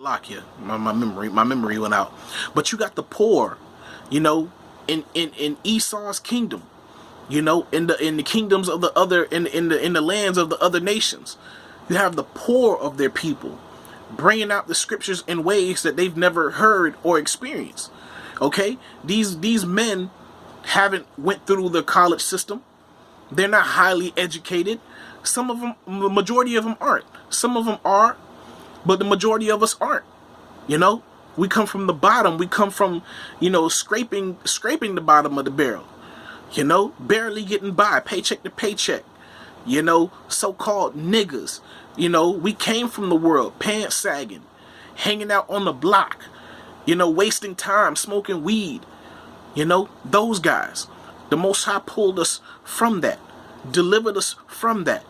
Salakia, my memory went out. But you got the poor, you know, in Esau's kingdom, you know, in the kingdoms of the other, in the lands of the other nations. You have the poor of their people bringing out the scriptures in ways that they've never heard or experienced. Okay, these men haven't went through the college system. They're not highly educated. Some of them, the majority of them aren't. Some of them are, but the majority of us aren't. You know, we come from the bottom. We come from, you know, scraping the bottom of the barrel. You know, barely getting by, paycheck to paycheck. You know, so-called niggas. You know, we came from the world, pants sagging, hanging out on the block. You know, wasting time, smoking weed. You know, those guys. The Most High pulled us from that, delivered us from that,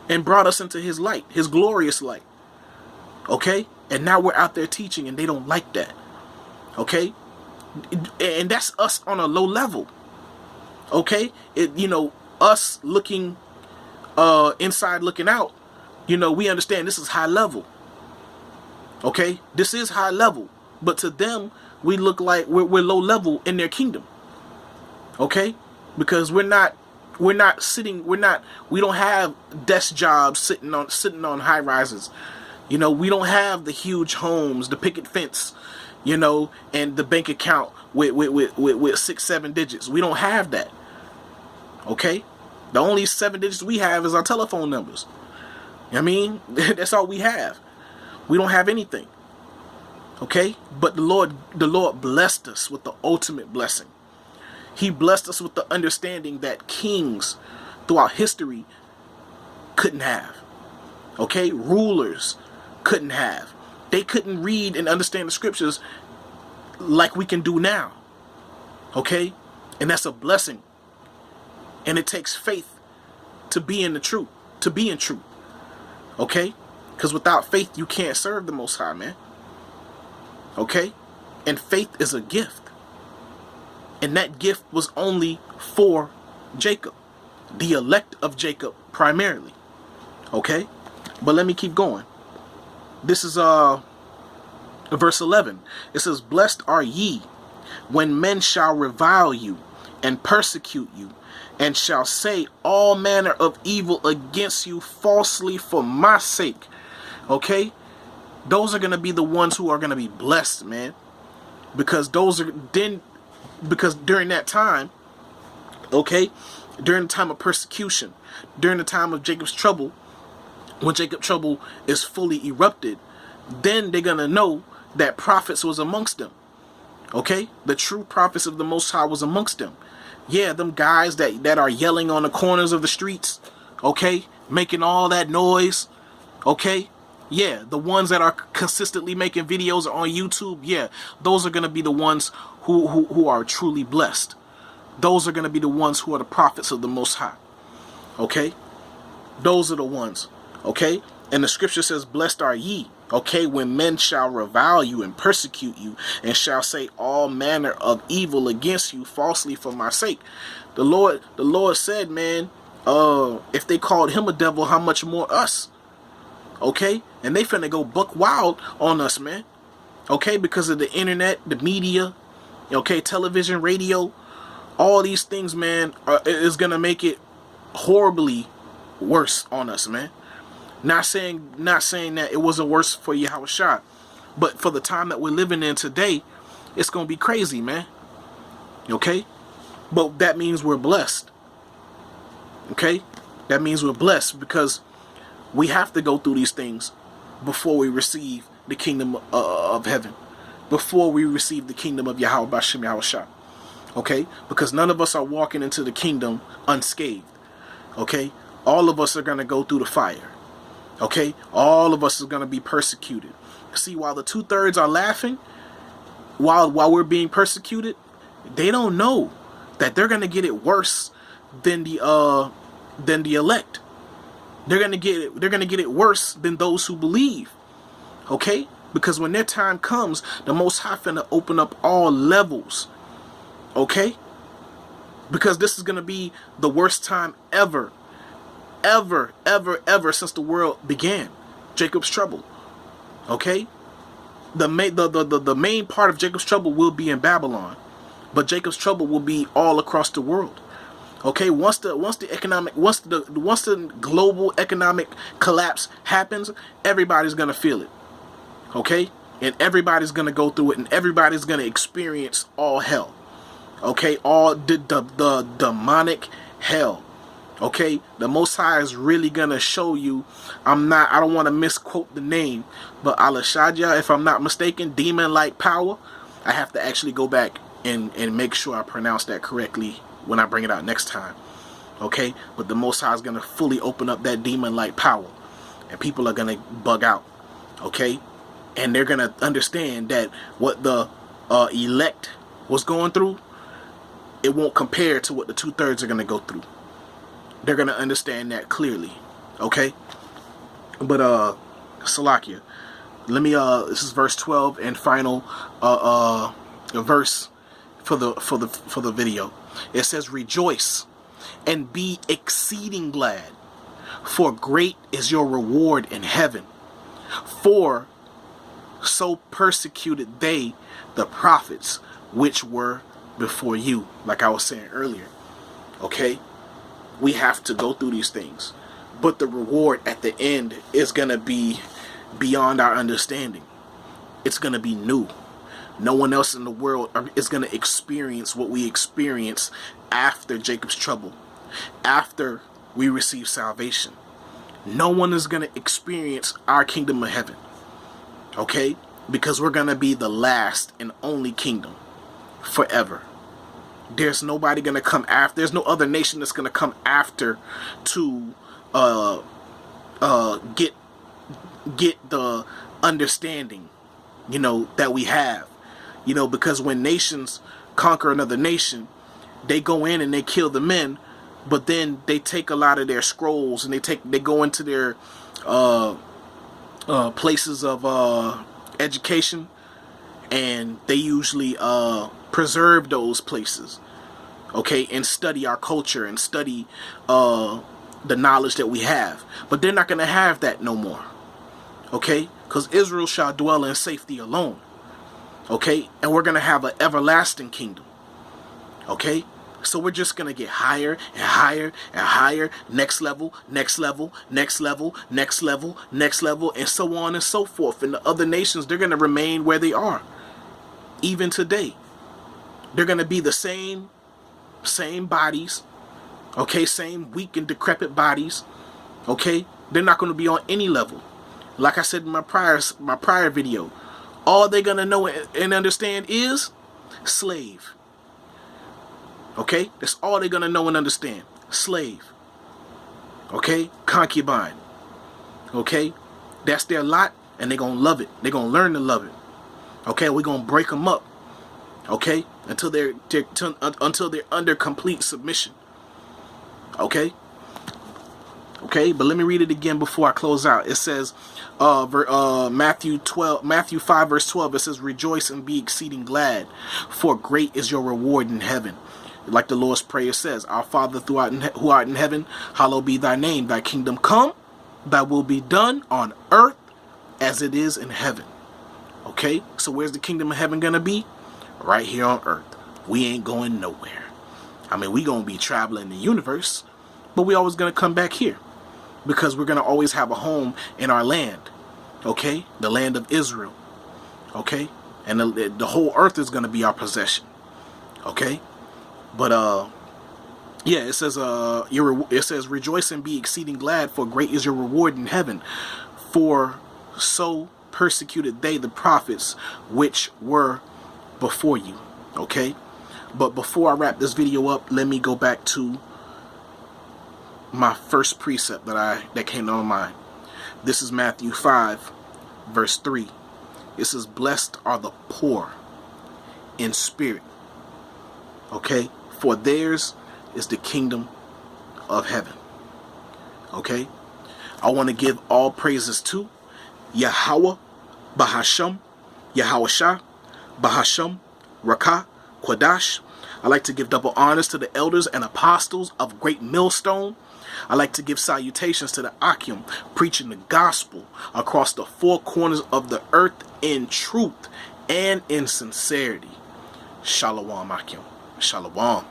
and brought us into His light, His glorious light. Okay? And now we're out there teaching, and they don't like that. Okay? And that's us on a low level. Okay? You know, us looking inside, looking out, you know, we understand this is high level. Okay? This is high level. But to them, we look like we're low level in their kingdom. Okay? Because we don't have desk jobs sitting on high rises. You know, we don't have the huge homes, the picket fence, you know, and the bank account with 6-7 digits. We don't have that. Okay? The only 7 digits we have is our telephone numbers. I mean, that's all we have. We don't have anything. Okay? But the Lord blessed us with the ultimate blessing. He blessed us with the understanding that kings throughout history couldn't have. Okay? Rulers couldn't have. They couldn't read and understand the scriptures like we can do now. Okay? And that's a blessing. And it takes faith to be in the truth, to be in truth. Okay? Because without faith, you can't serve the Most High, man. Okay? And faith is a gift. And that gift was only for Jacob, the elect of Jacob primarily. Okay? But let me keep going. This is verse 11. It says, "Blessed are ye when men shall revile you and persecute you, and shall say all manner of evil against you falsely for my sake." Okay? Those are going to be the ones who are going to be blessed, man. Because during that time, okay, during the time of persecution, during the time of Jacob's trouble, when Jacob's trouble is fully erupted, then they're going to know that prophets was amongst them. Okay? The true prophets of the Most High was amongst them. Yeah, them guys that are yelling on the corners of the streets, okay, making all that noise, okay? Yeah, the ones that are consistently making videos on YouTube, yeah, those are going to be the ones who are truly blessed. Those are going to be the ones who are the prophets of the Most High. Okay? Those are the ones. Okay? And the scripture says, "Blessed are ye, okay, when men shall revile you and persecute you, and shall say all manner of evil against you falsely for my sake." The Lord said, man, if they called him a devil, how much more us? Okay? And they finna go buck wild on us, man. Okay? Because of the internet, the media, okay, television, radio, all these things, man, is gonna make it horribly worse on us, man. Not saying that it wasn't worse for Yahushua, but for the time that we're living in today, it's gonna be crazy, man. Okay? But that means we're blessed. Okay? That means we're blessed because we have to go through these things before we receive the kingdom of heaven, before we receive the kingdom of Yahweh Bashem Yahushua. Okay? Because none of us are walking into the kingdom unscathed. Okay? All of us are going to go through the fire. Okay? All of us are going to be persecuted. See, while the 2/3 are laughing, while we're being persecuted, they don't know that they're going to get it worse than the elect. They're going to get it worse than those who believe. Okay? Because when their time comes, the Most High finna open up all levels. Okay? Because this is going to be the worst time ever since the world began. Jacob's trouble. Okay? the main part of Jacob's trouble will be in Babylon, but Jacob's trouble will be all across the world. Okay, once the global economic collapse happens, everybody's gonna feel it. Okay, and everybody's gonna go through it, and everybody's gonna experience all hell. Okay, all the demonic hell. Okay, the Most High is really gonna show you. I don't want to misquote the name, but Alashadja, if I'm not mistaken, demon-like power. I have to actually go back and make sure I pronounce that correctly when I bring it out next time. Okay, but the Most High is gonna fully open up that demon-like power, and people are gonna bug out. Okay, and they're gonna understand that what the elect was going through, it won't compare to what the 2/3 are gonna go through. They're gonna understand that clearly. Okay, but Salakia, let me this is verse 12 and final verse for the video. It says, rejoice and be exceeding glad, for great is your reward in heaven, for so persecuted they the prophets which were before you. Like I was saying earlier. Okay, we have to go through these things, but the reward at the end is gonna be beyond our understanding. It's gonna be new. No one else in the world is gonna experience what we experience after Jacob's trouble, after we receive salvation. No one is gonna experience our kingdom of heaven. Okay, because we're gonna be the last and only kingdom forever. There's nobody gonna come after. There's no other nation that's gonna come after to get the understanding, you know, that we have. You know, because when nations conquer another nation, they go in and they kill the men, but then they take a lot of their scrolls and they go into their places of education, and they usually preserve those places, okay, and study our culture and study the knowledge that we have. But they're not going to have that no more, okay, because Israel shall dwell in safety alone, okay, and we're going to have an everlasting kingdom, okay. So we're just going to get higher and higher and higher, next level, next level, next level, next level, next level, and so on and so forth. And the other nations, they're going to remain where they are. Even today, they're going to be the same bodies, okay, same weak and decrepit bodies, okay. They're not going to be on any level. Like I said in my prior video, all they're going to know and understand is slave. Okay, that's all they're gonna know and understand. Slave. Okay, concubine. Okay, that's their lot, and they're gonna love it. They're gonna learn to love it. Okay, we're gonna break them up. Okay, until they're under complete submission. Okay. Okay, but let me read it again before I close out. It says, Matthew 5 verse 12. It says, rejoice and be exceeding glad, for great is your reward in heaven. Like the Lord's Prayer says, our Father who art in heaven, hallowed be thy name. Thy kingdom come, thy will be done on earth as it is in heaven. Okay, so where's the kingdom of heaven gonna be? Right here on earth. We ain't going nowhere. I mean, we gonna be traveling the universe, but we always gonna come back here, because we're gonna always have a home in our land. Okay, the land of Israel. Okay, and the whole earth is gonna be our possession. Okay. But yeah, it says it says rejoice and be exceeding glad, for great is your reward in heaven, for so persecuted they the prophets which were before you. Okay, but before I wrap this video up, let me go back to my first precept that came to my mind. This is Matthew 5 verse 3. It says, blessed are the poor in spirit. Okay, for theirs is the kingdom of heaven. Okay, I want to give all praises to Yahweh, Bahasham, Yahawashah, Bahasham, Rakah, Quadash. I like to give double honors to the elders and apostles of Great Millstone. I like to give salutations to the Akim, preaching the gospel across the four corners of the earth in truth and in sincerity. Shalom, Akim. Shalom.